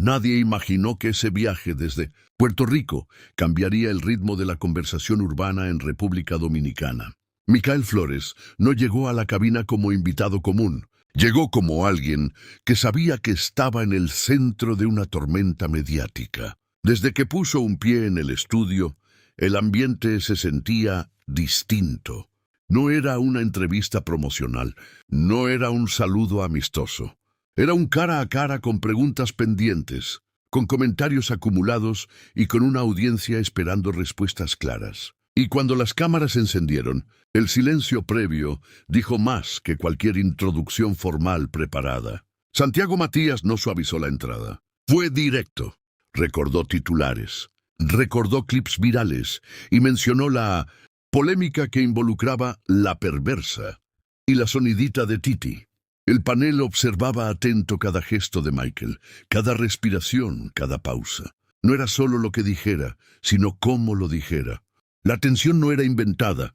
Nadie imaginó que ese viaje desde Puerto Rico cambiaría el ritmo de la conversación urbana en República Dominicana. Micael Flores no llegó a la cabina como invitado común. Llegó como alguien que sabía que estaba en el centro de una tormenta mediática. Desde que puso un pie en el estudio, el ambiente se sentía distinto. No era una entrevista promocional, no era un saludo amistoso. Era un cara a cara con preguntas pendientes, con comentarios acumulados y con una audiencia esperando respuestas claras. Y cuando las cámaras se encendieron, el silencio previo dijo más que cualquier introducción formal preparada. Santiago Matías no suavizó la entrada. Fue directo. Recordó titulares, recordó clips virales y mencionó la polémica que involucraba La Perversa y la sonidita de Titi. El panel observaba atento cada gesto de Michael, cada respiración, cada pausa. No era solo lo que dijera, sino cómo lo dijera. La tensión no era inventada,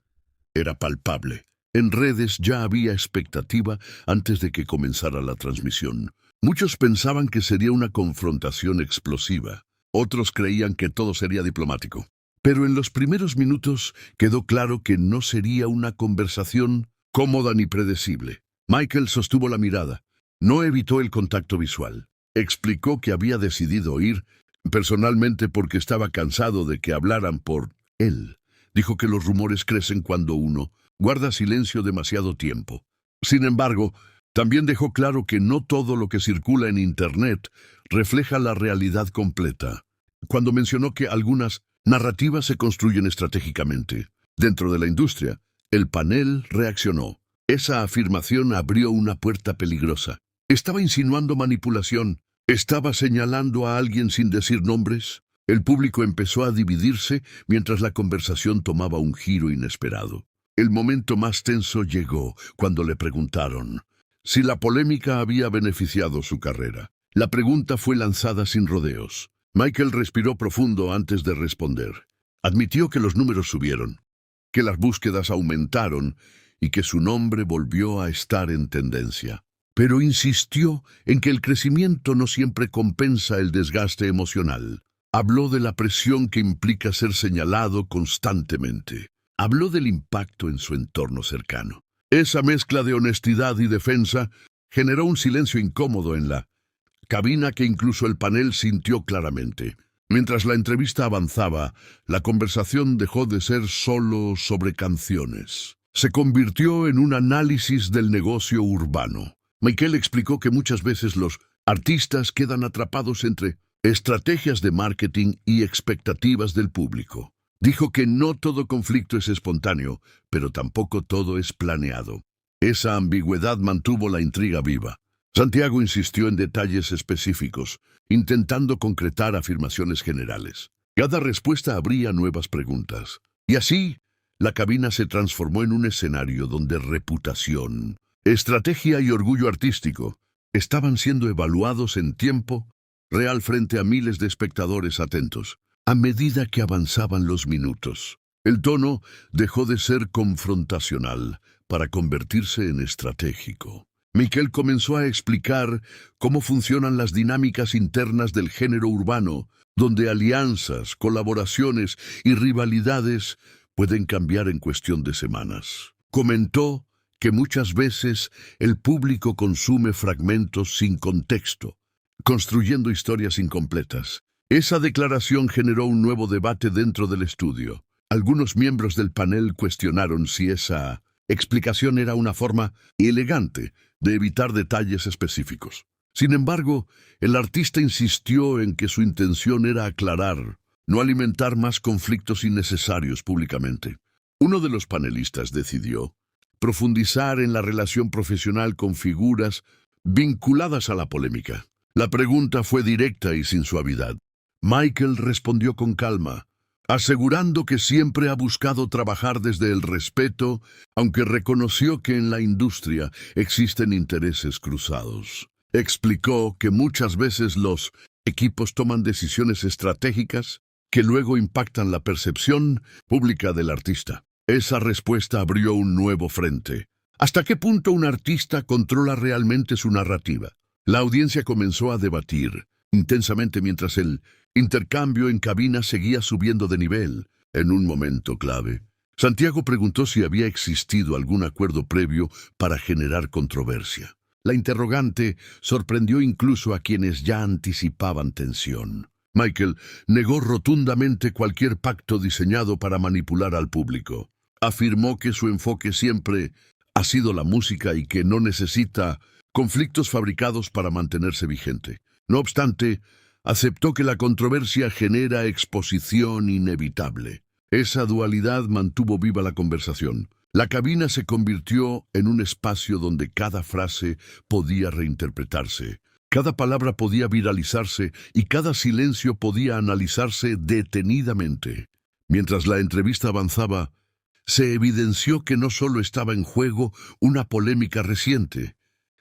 era palpable. En redes ya había expectativa antes de que comenzara la transmisión. Muchos pensaban que sería una confrontación explosiva. Otros creían que todo sería diplomático. Pero en los primeros minutos quedó claro que no sería una conversación cómoda ni predecible. Michael sostuvo la mirada. No evitó el contacto visual. Explicó que había decidido ir personalmente porque estaba cansado de que hablaran por él. Dijo que los rumores crecen cuando uno guarda silencio demasiado tiempo. Sin embargo, también dejó claro que no todo lo que circula en Internet refleja la realidad completa. Cuando mencionó que algunas narrativas se construyen estratégicamente dentro de la industria, el panel reaccionó. Esa afirmación abrió una puerta peligrosa. Estaba insinuando manipulación. Estaba señalando a alguien sin decir nombres. El público empezó a dividirse mientras la conversación tomaba un giro inesperado. El momento más tenso llegó cuando le preguntaron si la polémica había beneficiado su carrera. La pregunta fue lanzada sin rodeos. Michael respiró profundo antes de responder. Admitió que los números subieron, que las búsquedas aumentaron y que su nombre volvió a estar en tendencia. Pero insistió en que el crecimiento no siempre compensa el desgaste emocional. Habló de la presión que implica ser señalado constantemente. Habló del impacto en su entorno cercano. Esa mezcla de honestidad y defensa generó un silencio incómodo en la cabina que incluso el panel sintió claramente. Mientras la entrevista avanzaba, la conversación dejó de ser solo sobre canciones. Se convirtió en un análisis del negocio urbano. Michael explicó que muchas veces los artistas quedan atrapados entre estrategias de marketing y expectativas del público. Dijo que no todo conflicto es espontáneo, pero tampoco todo es planeado. Esa ambigüedad mantuvo la intriga viva. Santiago insistió en detalles específicos, intentando concretar afirmaciones generales. Cada respuesta abría nuevas preguntas. Y así, la cabina se transformó en un escenario donde reputación, estrategia y orgullo artístico estaban siendo evaluados en tiempo real frente a miles de espectadores atentos. A medida que avanzaban los minutos, el tono dejó de ser confrontacional para convertirse en estratégico. Michael comenzó a explicar cómo funcionan las dinámicas internas del género urbano, donde alianzas, colaboraciones y rivalidades pueden cambiar en cuestión de semanas. Comentó que muchas veces el público consume fragmentos sin contexto, construyendo historias incompletas. Esa declaración generó un nuevo debate dentro del estudio. Algunos miembros del panel cuestionaron si esa explicación era una forma elegante de evitar detalles específicos. Sin embargo, el artista insistió en que su intención era aclarar, no alimentar más conflictos innecesarios públicamente. Uno de los panelistas decidió profundizar en la relación profesional con figuras vinculadas a la polémica. La pregunta fue directa y sin suavidad. Michael respondió con calma, asegurando que siempre ha buscado trabajar desde el respeto, aunque reconoció que en la industria existen intereses cruzados. Explicó que muchas veces los equipos toman decisiones estratégicas que luego impactan la percepción pública del artista. Esa respuesta abrió un nuevo frente. ¿Hasta qué punto un artista controla realmente su narrativa? La audiencia comenzó a debatir. intensamente mientras el intercambio en cabina seguía subiendo de nivel. En un momento clave, Santiago preguntó si había existido algún acuerdo previo para generar controversia. La interrogante sorprendió incluso a quienes ya anticipaban tensión. Michael negó rotundamente cualquier pacto diseñado para manipular al público. Afirmó que su enfoque siempre ha sido la música y que no necesita conflictos fabricados para mantenerse vigente. No obstante, aceptó que la controversia genera exposición inevitable. Esa dualidad mantuvo viva la conversación. La cabina se convirtió en un espacio donde cada frase podía reinterpretarse, cada palabra podía viralizarse y cada silencio podía analizarse detenidamente. Mientras la entrevista avanzaba, se evidenció que no solo estaba en juego una polémica reciente,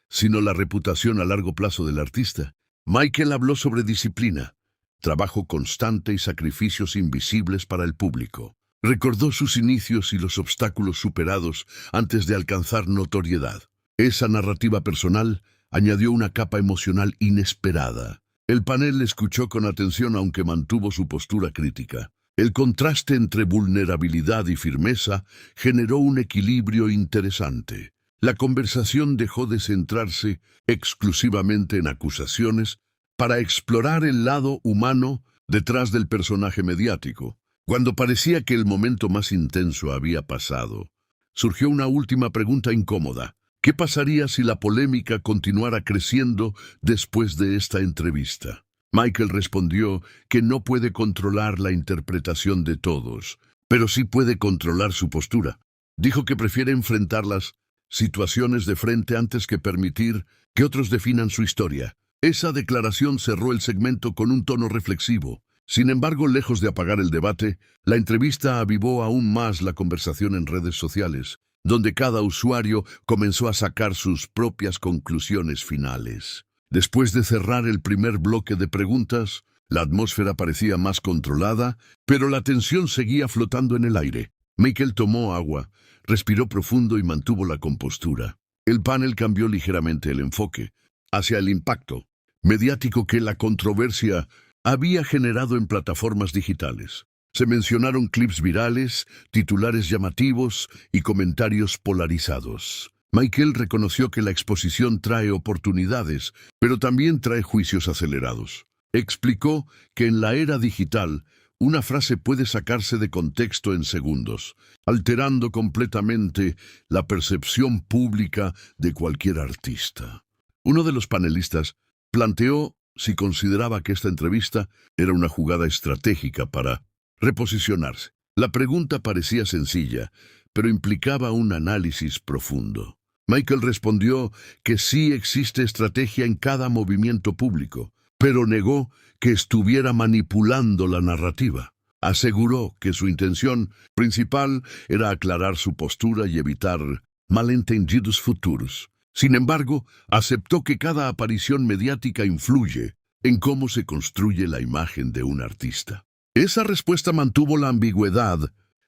sino la reputación a largo plazo del artista. Michael habló sobre disciplina, trabajo constante y sacrificios invisibles para el público. Recordó sus inicios y los obstáculos superados antes de alcanzar notoriedad. Esa narrativa personal añadió una capa emocional inesperada. El panel le escuchó con atención aunque mantuvo su postura crítica. El contraste entre vulnerabilidad y firmeza generó un equilibrio interesante. La conversación dejó de centrarse exclusivamente en acusaciones para explorar el lado humano detrás del personaje mediático. Cuando parecía que el momento más intenso había pasado, surgió una última pregunta incómoda. ¿Qué pasaría si la polémica continuara creciendo después de esta entrevista? Michael respondió que no puede controlar la interpretación de todos, pero sí puede controlar su postura. Dijo que prefiere enfrentar las situaciones de frente antes que permitir que otros definan su historia. Esa declaración cerró el segmento con un tono reflexivo. Sin embargo, lejos de apagar el debate, la entrevista avivó aún más la conversación en redes sociales, donde cada usuario comenzó a sacar sus propias conclusiones finales. Después de cerrar el primer bloque de preguntas, la atmósfera parecía más controlada, pero la tensión seguía flotando en el aire. Michael tomó agua, respiró profundo y mantuvo la compostura. El panel cambió ligeramente el enfoque hacia el impacto mediático que la controversia había generado en plataformas digitales. Se mencionaron clips virales, titulares llamativos y comentarios polarizados. Michael reconoció que la exposición trae oportunidades, pero también trae juicios acelerados. Explicó que en la era digital, una frase puede sacarse de contexto en segundos, alterando completamente la percepción pública de cualquier artista. Uno de los panelistas planteó si consideraba que esta entrevista era una jugada estratégica para reposicionarse. La pregunta parecía sencilla, pero implicaba un análisis profundo. Michael respondió que sí existe estrategia en cada movimiento público, pero negó que estuviera manipulando la narrativa. Aseguró que su intención principal era aclarar su postura y evitar malentendidos futuros. Sin embargo, aceptó que cada aparición mediática influye en cómo se construye la imagen de un artista. Esa respuesta mantuvo la ambigüedad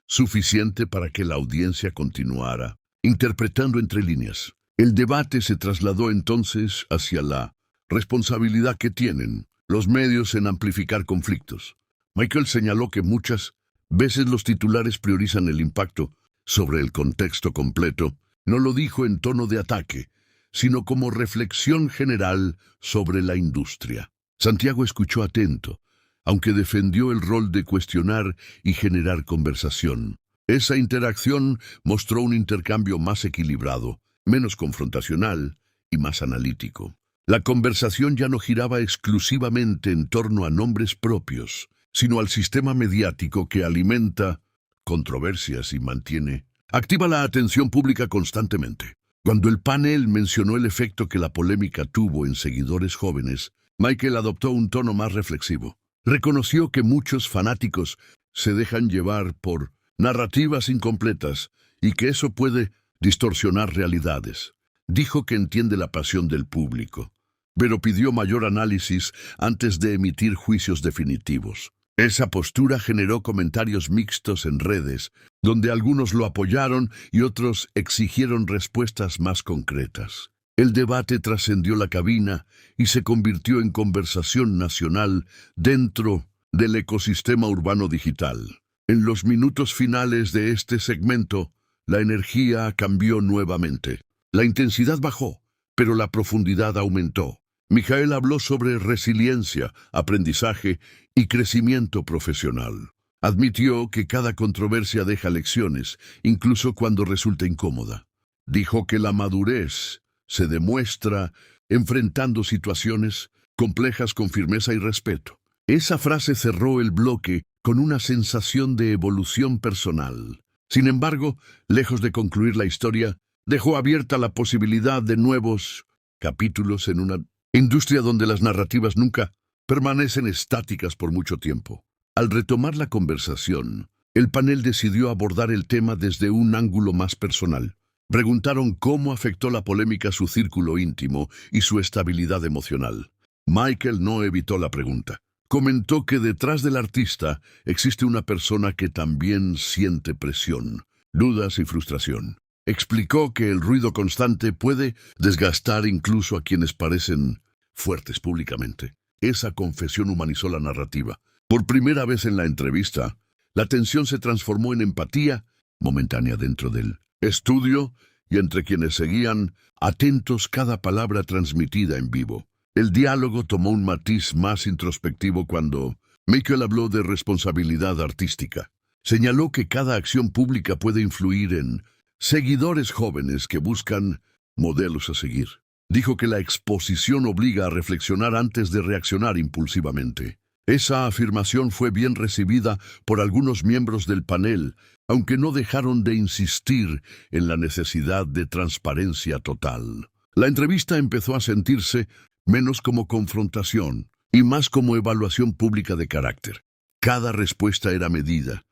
suficiente para que la audiencia continuara interpretando entre líneas. El debate se trasladó entonces hacia la responsabilidad que tienen los medios en amplificar conflictos. Michael señaló que muchas veces los titulares priorizan el impacto sobre el contexto completo. No lo dijo en tono de ataque, sino como reflexión general sobre la industria. Santiago escuchó atento, aunque defendió el rol de cuestionar y generar conversación. Esa interacción mostró un intercambio más equilibrado, menos confrontacional y más analítico. La conversación ya no giraba exclusivamente en torno a nombres propios, sino al sistema mediático que alimenta controversias y mantiene activa la atención pública constantemente. Cuando el panel mencionó el efecto que la polémica tuvo en seguidores jóvenes, Michael adoptó un tono más reflexivo. Reconoció que muchos fanáticos se dejan llevar por narrativas incompletas y que eso puede distorsionar realidades. Dijo que entiende la pasión del público, pero pidió mayor análisis antes de emitir juicios definitivos. Esa postura generó comentarios mixtos en redes, donde algunos lo apoyaron y otros exigieron respuestas más concretas. El debate trascendió la cabina y se convirtió en conversación nacional dentro del ecosistema urbano digital. En los minutos finales de este segmento, la energía cambió nuevamente. La intensidad bajó, pero la profundidad aumentó. Michael habló sobre resiliencia, aprendizaje y crecimiento profesional. Admitió que cada controversia deja lecciones, incluso cuando resulta incómoda. Dijo que la madurez se demuestra enfrentando situaciones complejas con firmeza y respeto. Esa frase cerró el bloque con una sensación de evolución personal. Sin embargo, lejos de concluir la historia, dejó abierta la posibilidad de nuevos capítulos en una industria donde las narrativas nunca permanecen estáticas por mucho tiempo. Al retomar la conversación, el panel decidió abordar el tema desde un ángulo más personal. Preguntaron cómo afectó la polémica a su círculo íntimo y su estabilidad emocional. Michael no evitó la pregunta. Comentó que detrás del artista existe una persona que también siente presión, dudas y frustración. Explicó que el ruido constante puede desgastar incluso a quienes parecen fuertes públicamente. Esa confesión humanizó la narrativa. Por primera vez en la entrevista, la tensión se transformó en empatía momentánea dentro del estudio y entre quienes seguían atentos cada palabra transmitida en vivo. El diálogo tomó un matiz más introspectivo cuando Michael habló de responsabilidad artística. Señaló que cada acción pública puede influir en seguidores jóvenes que buscan modelos a seguir. Dijo que la exposición obliga a reflexionar antes de reaccionar impulsivamente. Esa afirmación fue bien recibida por algunos miembros del panel, aunque no dejaron de insistir en la necesidad de transparencia total. La entrevista empezó a sentirse menos como confrontación y más como evaluación pública de carácter. Cada respuesta era medida,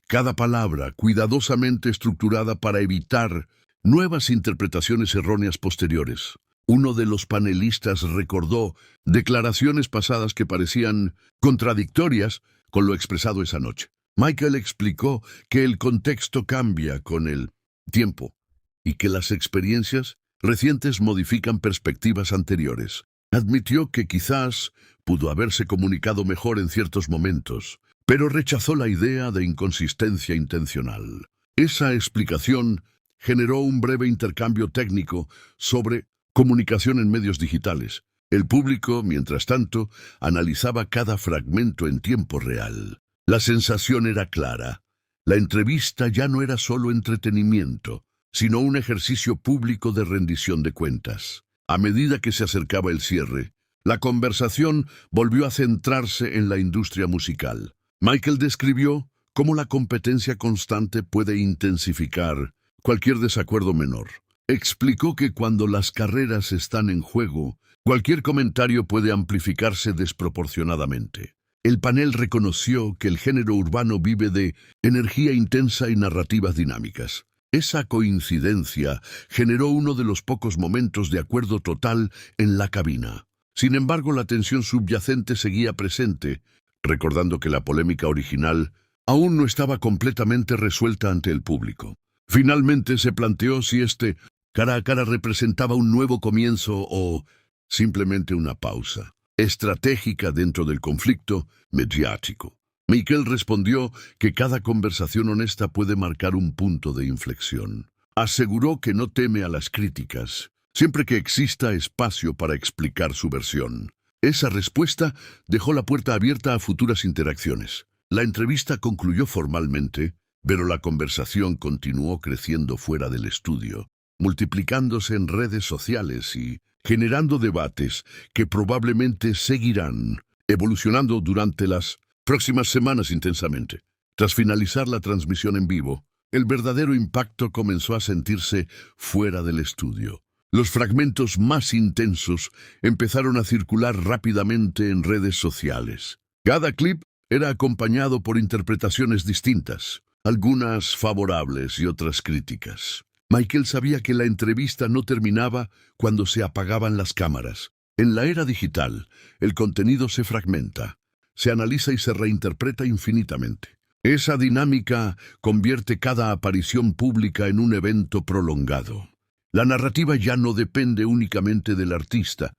cada palabra cuidadosamente estructurada para evitar nuevas interpretaciones erróneas posteriores. Uno de los panelistas recordó declaraciones pasadas que parecían contradictorias con lo expresado esa noche. Michael explicó que el contexto cambia con el tiempo y que las experiencias recientes modifican perspectivas anteriores. Admitió que quizás pudo haberse comunicado mejor en ciertos momentos, pero rechazó la idea de inconsistencia intencional. Esa explicación generó un breve intercambio técnico sobre comunicación en medios digitales. El público, mientras tanto, analizaba cada fragmento en tiempo real. La sensación era clara. La entrevista ya no era solo entretenimiento, sino un ejercicio público de rendición de cuentas. A medida que se acercaba el cierre, la conversación volvió a centrarse en la industria musical. Michael describió cómo la competencia constante puede intensificar cualquier desacuerdo menor. Explicó que cuando las carreras están en juego, cualquier comentario puede amplificarse desproporcionadamente. El panel reconoció que el género urbano vive de energía intensa y narrativas dinámicas. Esa coincidencia generó uno de los pocos momentos de acuerdo total en la cabina. Sin embargo, la tensión subyacente seguía presente, recordando que la polémica original aún no estaba completamente resuelta ante el público. Finalmente se planteó si este cara a cara representaba un nuevo comienzo o simplemente una pausa estratégica dentro del conflicto mediático. Michael respondió que cada conversación honesta puede marcar un punto de inflexión. Aseguró que no teme a las críticas, siempre que exista espacio para explicar su versión. Esa respuesta dejó la puerta abierta a futuras interacciones. La entrevista concluyó formalmente, pero la conversación continuó creciendo fuera del estudio, multiplicándose en redes sociales y generando debates que probablemente seguirán evolucionando durante las próximas semanas intensamente. Tras finalizar la transmisión en vivo, el verdadero impacto comenzó a sentirse fuera del estudio. Los fragmentos más intensos empezaron a circular rápidamente en redes sociales. Cada clip era acompañado por interpretaciones distintas, algunas favorables y otras críticas. Michael sabía que la entrevista no terminaba cuando se apagaban las cámaras. En la era digital, el contenido se fragmenta, se analiza y se reinterpreta infinitamente. Esa dinámica convierte cada aparición pública en un evento prolongado. La narrativa ya no depende únicamente del artista,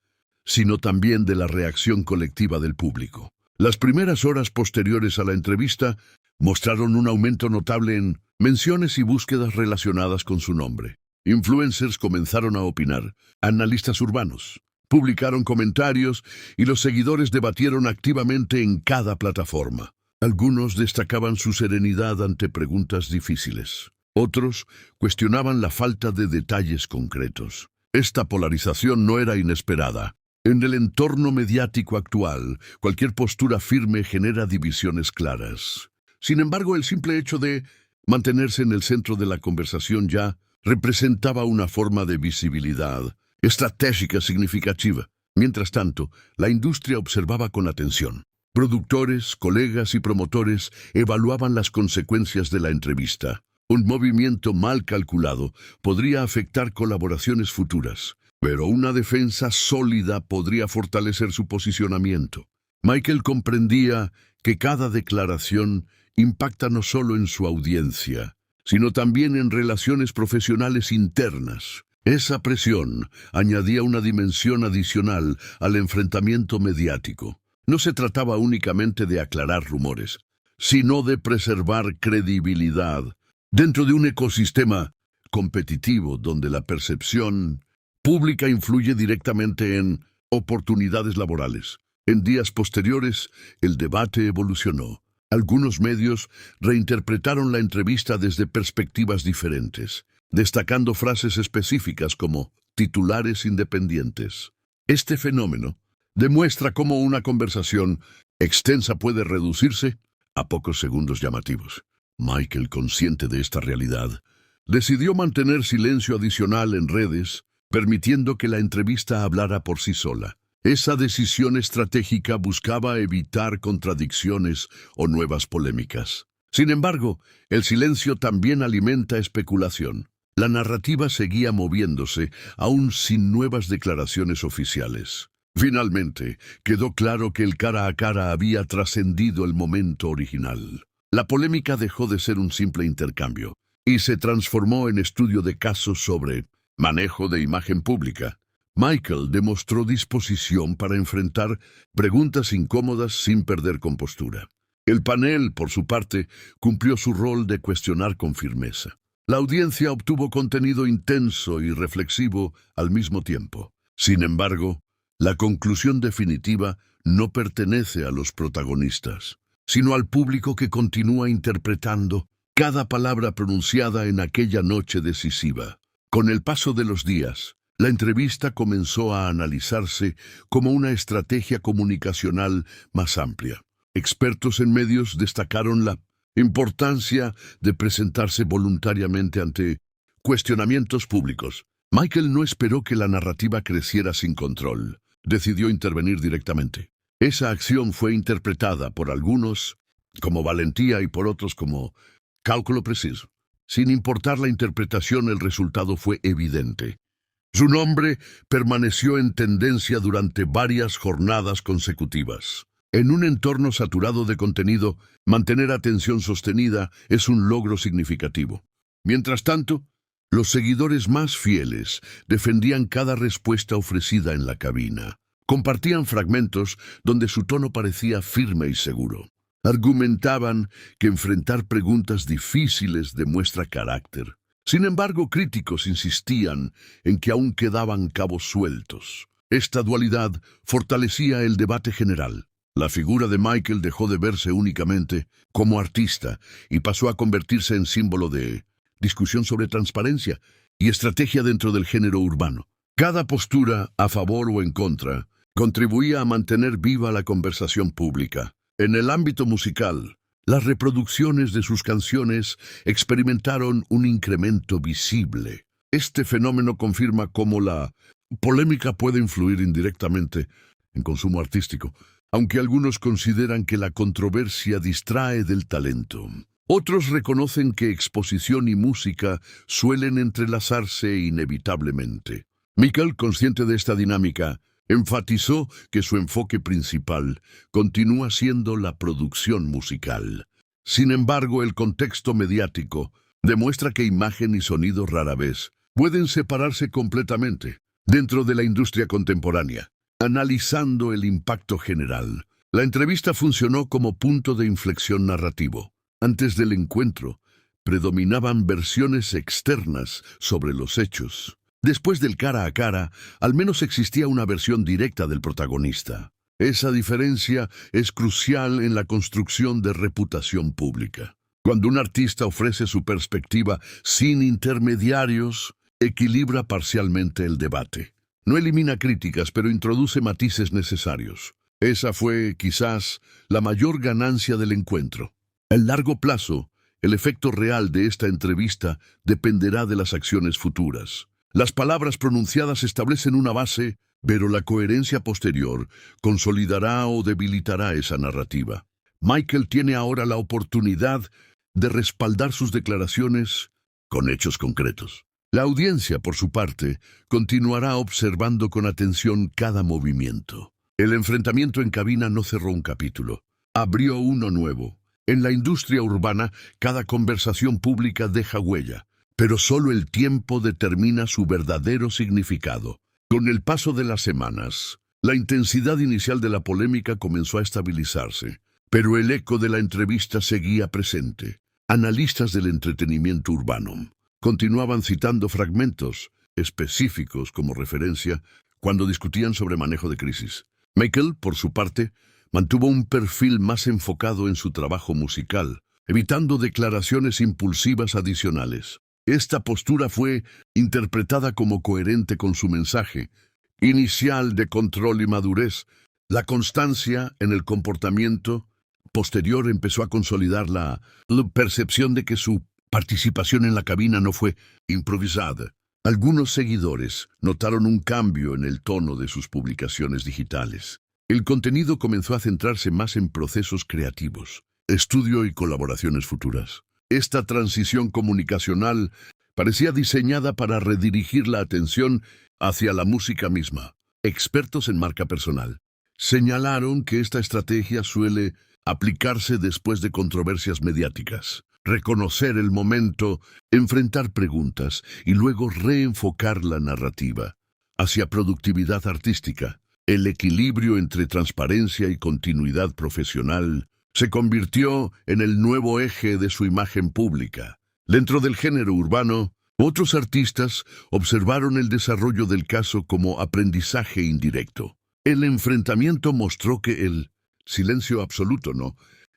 sino también de la reacción colectiva del público. Las primeras horas posteriores a la entrevista mostraron un aumento notable en menciones y búsquedas relacionadas con su nombre. Influencers comenzaron a opinar, analistas urbanos publicaron comentarios y los seguidores debatieron activamente en cada plataforma. Algunos destacaban su serenidad ante preguntas difíciles. Otros cuestionaban la falta de detalles concretos. Esta polarización no era inesperada. En el entorno mediático actual, cualquier postura firme genera divisiones claras. Sin embargo, el simple hecho de mantenerse en el centro de la conversación ya representaba una forma de visibilidad estratégica significativa. Mientras tanto, la industria observaba con atención. Productores, colegas y promotores evaluaban las consecuencias de la entrevista. Un movimiento mal calculado podría afectar colaboraciones futuras, pero una defensa sólida podría fortalecer su posicionamiento. Michael comprendía que cada declaración impacta no solo en su audiencia, sino también en relaciones profesionales internas. Esa presión añadía una dimensión adicional al enfrentamiento mediático. No se trataba únicamente de aclarar rumores, sino de preservar credibilidad dentro de un ecosistema competitivo donde la percepción pública influye directamente en oportunidades laborales. En días posteriores, el debate evolucionó. Algunos medios reinterpretaron la entrevista desde perspectivas diferentes, destacando frases específicas como titulares independientes. Este fenómeno demuestra cómo una conversación extensa puede reducirse a pocos segundos llamativos. Michael, consciente de esta realidad, decidió mantener silencio adicional en redes, permitiendo que la entrevista hablara por sí sola. Esa decisión estratégica buscaba evitar contradicciones o nuevas polémicas. Sin embargo, el silencio también alimenta especulación. La narrativa seguía moviéndose, aún sin nuevas declaraciones oficiales. Finalmente, quedó claro que el cara a cara había trascendido el momento original. La polémica dejó de ser un simple intercambio y se transformó en estudio de casos sobre manejo de imagen pública. Michael demostró disposición para enfrentar preguntas incómodas sin perder compostura. El panel, por su parte, cumplió su rol de cuestionar con firmeza. La audiencia obtuvo contenido intenso y reflexivo al mismo tiempo. Sin embargo, la conclusión definitiva no pertenece a los protagonistas, sino al público que continúa interpretando cada palabra pronunciada en aquella noche decisiva. Con el paso de los días, la entrevista comenzó a analizarse como una estrategia comunicacional más amplia. Expertos en medios destacaron la importancia de presentarse voluntariamente ante cuestionamientos públicos. Michael no esperó que la narrativa creciera sin control. Decidió intervenir directamente. Esa acción fue interpretada por algunos como valentía y por otros como cálculo preciso. Sin importar la interpretación, el resultado fue evidente. Su nombre permaneció en tendencia durante varias jornadas consecutivas. En un entorno saturado de contenido, mantener atención sostenida es un logro significativo. Mientras tanto, los seguidores más fieles defendían cada respuesta ofrecida en la cabina. Compartían fragmentos donde su tono parecía firme y seguro. Argumentaban que enfrentar preguntas difíciles demuestra carácter. Sin embargo, críticos insistían en que aún quedaban cabos sueltos. Esta dualidad fortalecía el debate general. La figura de Michael dejó de verse únicamente como artista y pasó a convertirse en símbolo de discusión sobre transparencia y estrategia dentro del género urbano. Cada postura, a favor o en contra, contribuía a mantener viva la conversación pública. En el ámbito musical, las reproducciones de sus canciones experimentaron un incremento visible. Este fenómeno confirma cómo la polémica puede influir indirectamente en consumo artístico, aunque algunos consideran que la controversia distrae del talento. Otros reconocen que exposición y música suelen entrelazarse inevitablemente. Michael, consciente de esta dinámica, enfatizó que su enfoque principal continúa siendo la producción musical. Sin embargo, el contexto mediático demuestra que imagen y sonido rara vez pueden separarse completamente dentro de la industria contemporánea. Analizando el impacto general, la entrevista funcionó como punto de inflexión narrativo. Antes del encuentro, predominaban versiones externas sobre los hechos. Después del cara a cara, al menos existía una versión directa del protagonista. Esa diferencia es crucial en la construcción de reputación pública. Cuando un artista ofrece su perspectiva sin intermediarios, equilibra parcialmente el debate. No elimina críticas, pero introduce matices necesarios. Esa fue, quizás, la mayor ganancia del encuentro. A largo plazo, el efecto real de esta entrevista dependerá de las acciones futuras. Las palabras pronunciadas establecen una base, pero la coherencia posterior consolidará o debilitará esa narrativa. Michael tiene ahora la oportunidad de respaldar sus declaraciones con hechos concretos. La audiencia, por su parte, continuará observando con atención cada movimiento. El enfrentamiento en cabina no cerró un capítulo, abrió uno nuevo. En la industria urbana, cada conversación pública deja huella, pero solo el tiempo determina su verdadero significado. Con el paso de las semanas, la intensidad inicial de la polémica comenzó a estabilizarse, pero el eco de la entrevista seguía presente. Analistas del entretenimiento urbano continuaban citando fragmentos específicos como referencia cuando discutían sobre manejo de crisis. Michael, por su parte, mantuvo un perfil más enfocado en su trabajo musical, evitando declaraciones impulsivas adicionales. Esta postura fue interpretada como coherente con su mensaje inicial de control y madurez. La constancia en el comportamiento posterior empezó a consolidar la percepción de que su participación en la cabina no fue improvisada. Algunos seguidores notaron un cambio en el tono de sus publicaciones digitales. El contenido comenzó a centrarse más en procesos creativos, estudio y colaboraciones futuras. Esta transición comunicacional parecía diseñada para redirigir la atención hacia la música misma. Expertos en marca personal señalaron que esta estrategia suele aplicarse después de controversias mediáticas. Reconocer el momento, enfrentar preguntas y luego reenfocar la narrativa hacia productividad artística. El equilibrio entre transparencia y continuidad profesional se convirtió en el nuevo eje de su imagen pública. Dentro del género urbano, otros artistas observaron el desarrollo del caso como aprendizaje indirecto. El enfrentamiento mostró que el silencio absoluto no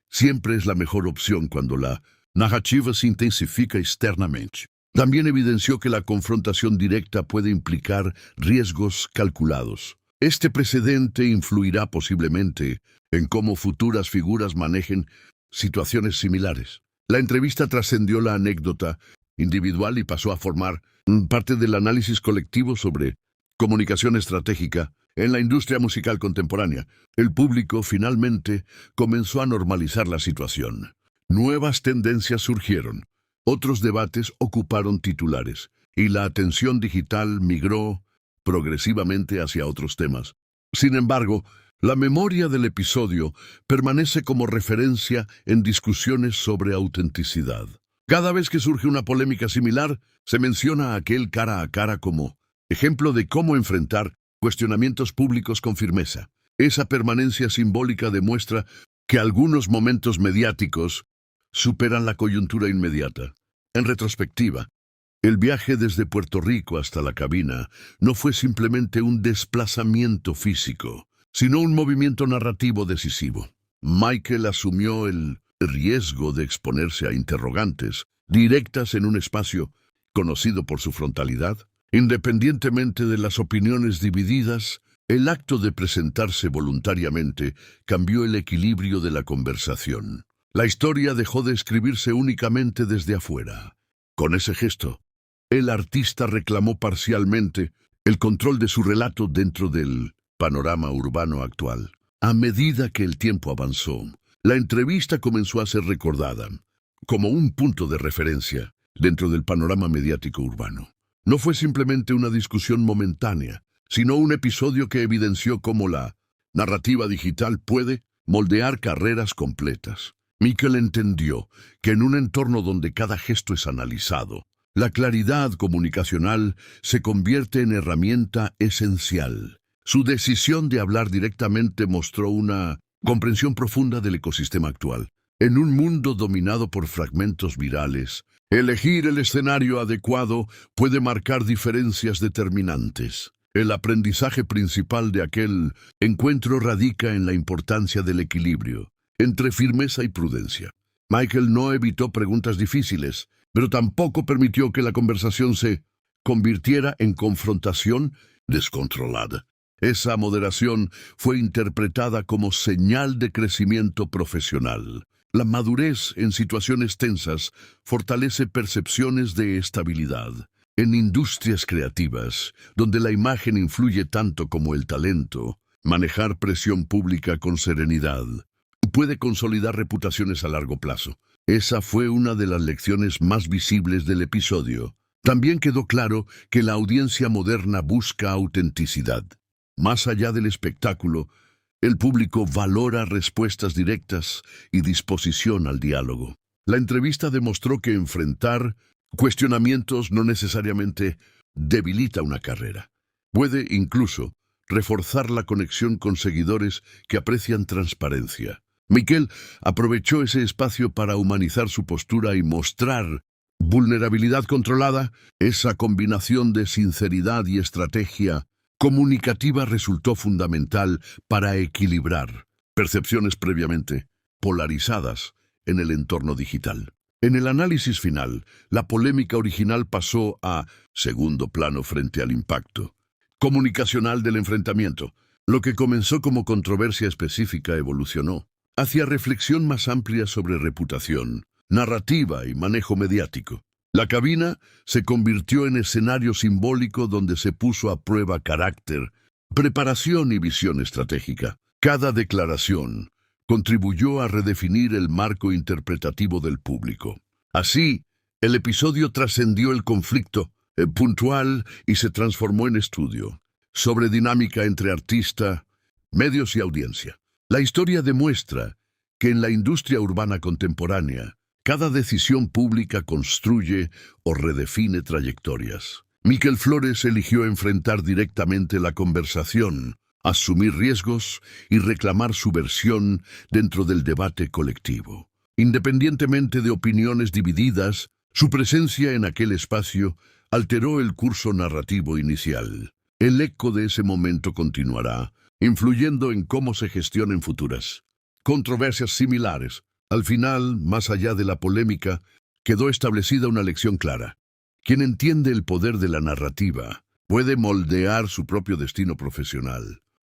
siempre es la mejor opción cuando la narrativa se intensifica externamente. También evidenció que la confrontación directa puede implicar riesgos calculados. Este precedente influirá posiblemente en cómo futuras figuras manejen situaciones similares. La entrevista trascendió la anécdota individual y pasó a formar parte del análisis colectivo sobre comunicación estratégica en la industria musical contemporánea. El público finalmente comenzó a normalizar la situación. Nuevas tendencias surgieron, otros debates ocuparon titulares, y la atención digital migró progresivamente hacia otros temas. Sin embargo, la memoria del episodio permanece como referencia en discusiones sobre autenticidad. Cada vez que surge una polémica similar, se menciona a aquel cara a cara como ejemplo de cómo enfrentar cuestionamientos públicos con firmeza. Esa permanencia simbólica demuestra que algunos momentos mediáticos superan la coyuntura inmediata. En retrospectiva, el viaje desde Puerto Rico hasta la cabina no fue simplemente un desplazamiento físico, sino un movimiento narrativo decisivo. Michael asumió el riesgo de exponerse a interrogantes directas en un espacio conocido por su frontalidad. Independientemente de las opiniones divididas, el acto de presentarse voluntariamente cambió el equilibrio de la conversación. La historia dejó de escribirse únicamente desde afuera. Con ese gesto, el artista reclamó parcialmente el control de su relato dentro del panorama urbano actual. A medida que el tiempo avanzó, la entrevista comenzó a ser recordada como un punto de referencia dentro del panorama mediático urbano. No fue simplemente una discusión momentánea, sino un episodio que evidenció cómo la narrativa digital puede moldear carreras completas. Michael entendió que en un entorno donde cada gesto es analizado, La claridad comunicacional se convierte en herramienta esencial. Su decisión de hablar directamente mostró una comprensión profunda del ecosistema actual. En un mundo dominado por fragmentos virales, elegir el escenario adecuado puede marcar diferencias determinantes. El aprendizaje principal de aquel encuentro radica en la importancia del equilibrio entre firmeza y prudencia. Michael no evitó preguntas difíciles, pero tampoco permitió que la conversación se convirtiera en confrontación descontrolada. Esa moderación fue interpretada como señal de crecimiento profesional. La madurez en situaciones tensas fortalece percepciones de estabilidad. En industrias creativas, donde la imagen influye tanto como el talento, manejar presión pública con serenidad puede consolidar reputaciones a largo plazo. Esa fue una de las lecciones más visibles del episodio. También quedó claro que la audiencia moderna busca autenticidad. Más allá del espectáculo, el público valora respuestas directas y disposición al diálogo. La entrevista demostró que enfrentar cuestionamientos no necesariamente debilita una carrera. Puede incluso reforzar la conexión con seguidores que aprecian transparencia. Michael aprovechó ese espacio para humanizar su postura y mostrar vulnerabilidad controlada. Esa combinación de sinceridad y estrategia comunicativa resultó fundamental para equilibrar percepciones previamente polarizadas en el entorno digital. En el análisis final, la polémica original pasó a segundo plano frente al impacto comunicacional del enfrentamiento. Lo que comenzó como controversia específica evolucionó hacia reflexión más amplia sobre reputación, narrativa y manejo mediático. La cabina se convirtió en escenario simbólico donde se puso a prueba carácter, preparación y visión estratégica. Cada declaración contribuyó a redefinir el marco interpretativo del público. Así, el episodio trascendió el conflicto puntual y se transformó en estudio sobre dinámica entre artista, medios y audiencia. La historia demuestra que en la industria urbana contemporánea, cada decisión pública construye o redefine trayectorias. Michael Flores eligió enfrentar directamente la conversación, asumir riesgos y reclamar su versión dentro del debate colectivo. Independientemente de opiniones divididas, su presencia en aquel espacio alteró el curso narrativo inicial. El eco de ese momento continuará, influyendo en cómo se gestionen futuras controversias similares. Al final, más allá de la polémica, quedó establecida una lección clara. Quien entiende el poder de la narrativa puede moldear su propio destino profesional.